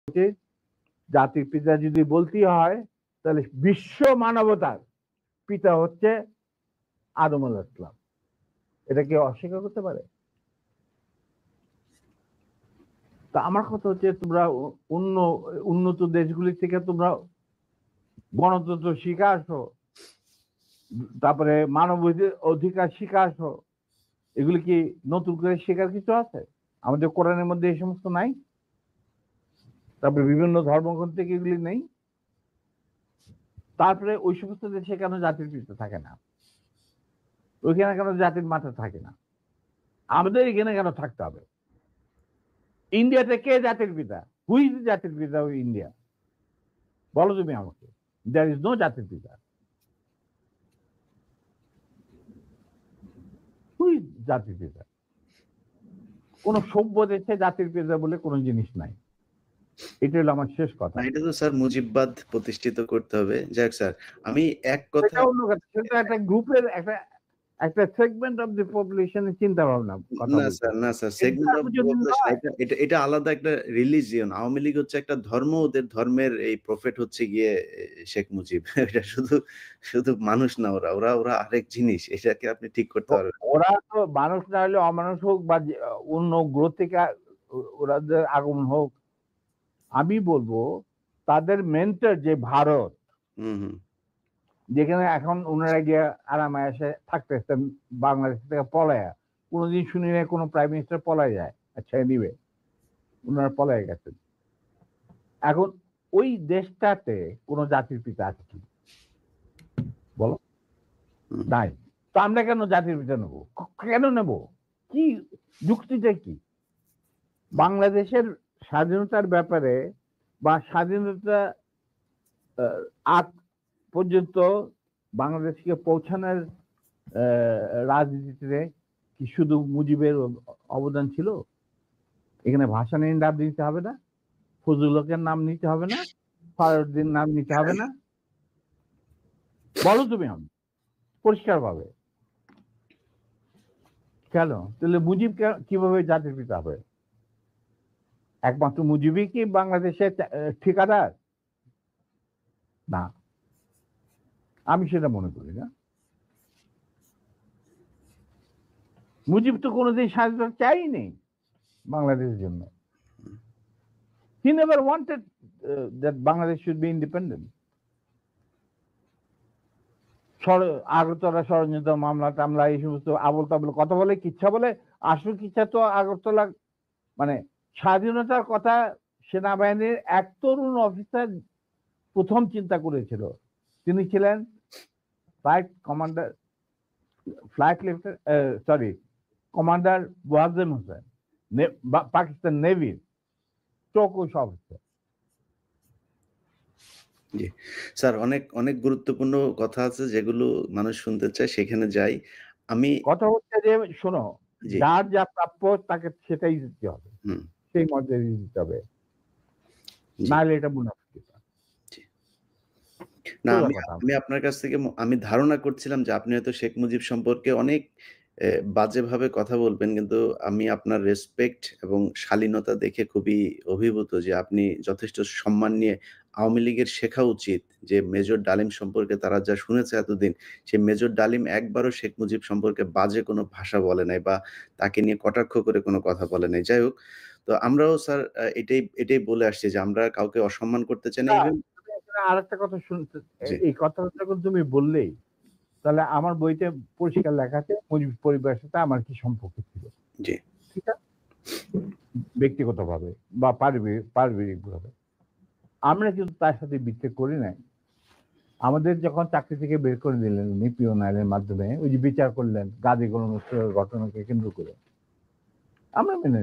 উচিত জাতির পিতা যদি বলতেই হয় তাহলে বিশ্ব মানবতার পিতা হচ্ছে আদম আলাইহিস সালাম। এটা কেউ অস্বীকার করতে পারে? তা আমার কথা হচ্ছে তোমরা উন্নত দেশগুলি থেকে তোমরা গণতন্ত্র শিখে আসো, তারপরে মানব অধিকার শিখে আসো। এগুলি কি নতুন করে শেখার কিছু আছে? আমাদের কোরআনের মধ্যে এই সমস্ত নাই? তারপরে বিভিন্ন ধর্মগ্রন্থ থেকে এগুলি নেই? তারপরে ওই সমস্ত দেশে কেন জাতির পিতা থাকে না? ওইখানে কেন জাতির মাথা থাকে না? আমাদের এখানে কেন থাকতে হবে? ইন্ডিয়াতে কে জাতির পিতা? হু ইজ জাতির পিতা অফ ইন্ডিয়া? বলো তুমি আমাকে। দেয়ার ইজ নো জাতির পিতা। হু ইজ জাতির পিতা? কোন সভ্য দেশে জাতির পিতা বলে কোন জিনিস নাই। এটা হলো আমার শেষ কথা। এটা তো স্যার মুজিববাদ প্রতিষ্ঠিত করতে হবে। যাক স্যার, আমি এক কথা সেটা অন্য কথা। সেটা একটা গ্রুপের একটা সেগমেন্ট অফ দি পপুলেশন এর চিন্তা ভাবনা কথা না বলছি। স্যার, না স্যার, সেগমেন্ট অফ পপুলেশন এটা আলাদা একটা রিলিজিয়ন। আওয়ামী লীগ হচ্ছে একটা ধর্ম, ওদের ধর্মের এই প্রফেট হচ্ছে গিয়ে শেখ মুজিব। এটা শুধু মানুষ না, ওরা আরেক জিনিস। এটাকে আপনি ঠিক করতে পারবেন। ওরা তো মানুষ না হলে অমানুষ হোক বা অন্য গ্রহ থেকে ওরাদের আগমন হোক, আমি বলবো তাদের মেন্টর যে ভারত, যেখানে এখন ওনারা গিয়ে আরামে এসে থাকতেছেন বাংলাদেশ থেকে পলায়া, কোনোদিন শুনি না কোনো প্রাইম মিনিস্টার পলায় যায়। আচ্ছা নিবে ওনারা পলায় গেছেন। এখন ওই দেশটাতে কোন জাতির পিতা আছে কি বলো? নাই। তো আমরা কেন জাতির পিতা নেবো? কেন নেব? কি যুক্তিটা কি? বাংলাদেশের স্বাধীনতার ব্যাপারে বা স্বাধীনতা আগ পর্যন্ত বাংলাদেশকে পৌঁছানোর রাজনীতিতে কি শুধু মুজিবের অবদান ছিল? এখানে ভাসানীর নাম নিতে হবে না? ফজলুল হকের নাম নিতে হবে না? ফারুদ্দিন নাম নিতে হবে না? বলো তুমি আমি পরিষ্কার ভাবে। কেন? তাহলে মুজিব কিভাবে জাতির পিতা হবে? একমাত্র মুজিবই কি বাংলাদেশের ঠিকাদার? না, আমি সেটা মনে করি না। মুজিব তো কোনোদিন স্বাধীনতা চাইনি বাংলাদেশের জন্য। He never wanted that Bangladesh should be independent. Agartala ষড়যন্ত্র মামলা টামলা এই সমস্ত আবল তাবল কথা বলে, কিচ্ছা বলে। আসল কিচ্ছা তো আগরতলা মানে স্বাধীনতার কথা সেনাবাহিনীর এক তরুণ অফিসার প্রথম চিন্তা করেছিল। তিনি ছিলেন কমান্ডার ওয়াজেম হোসেন, পাকিস্তান নেভির চৌকুশ অফিসার। জি স্যার, অনেক গুরুত্বপূর্ণ কথা আছে যেগুলো মানুষ শুনতে চায়, সেখানে যাই। আমি কথা হচ্ছে যে শোনো, যার যা প্রাপ্য তাকে সেটাই দিতে হবে, সেই মর্যাদা দিতে হবে, নাহলে এটা মুনাফিকতা। না, আমি আপনার কাছ থেকে আমি ধারণা করছিলাম যে আপনি হয়তো শেখ মুজিব সম্পর্কে অনেক বাজেভাবে কথা বলবেন, কিন্তু আমি আপনার রেসপেক্ট এবং শালীনতা দেখে খুবই অভিভূত যে আপনি যথেষ্ট সম্মান নিয়ে আওয়ামী লীগের শেখা উচিত যে মেজর ডালিম সম্পর্কে তারা যা শুনেছে এতদিন, সেই মেজর ডালিম একবারও শেখ মুজিব সম্পর্কে বাজে কোনো ভাষা বলে নাই বা তাকে নিয়ে কটাক্ষ করে কোনো কথা বলে নাই। যাই হোক, তো আমরাও স্যার এটাই বলে আসছি যে আমরা কাউকে অসম্মান করতে চাই না। আরেকটা কথা শুনতে, এই কথাটা যখন তুমি বললেই, তাহলে আমার বইতে পরিষ্কার লেখা আছে মুজিব পরিবারের সাথে আমার কি সম্পর্ক ছিল। ঠিক আছে, ব্যক্তিগতভাবে বা পারিবারিক ভাবে আমরা কিন্তু তার সাথে বিচ্ছেদ করি নাই। আমাদের যখন চাকরি থেকে বের করে দিলেন পিওন আইনের মাধ্যমে, ওই যে বিচার করলেন গাজী গোলাম মোস্তফার ঘটনাকে কেন্দ্র করে, আমরা মেনে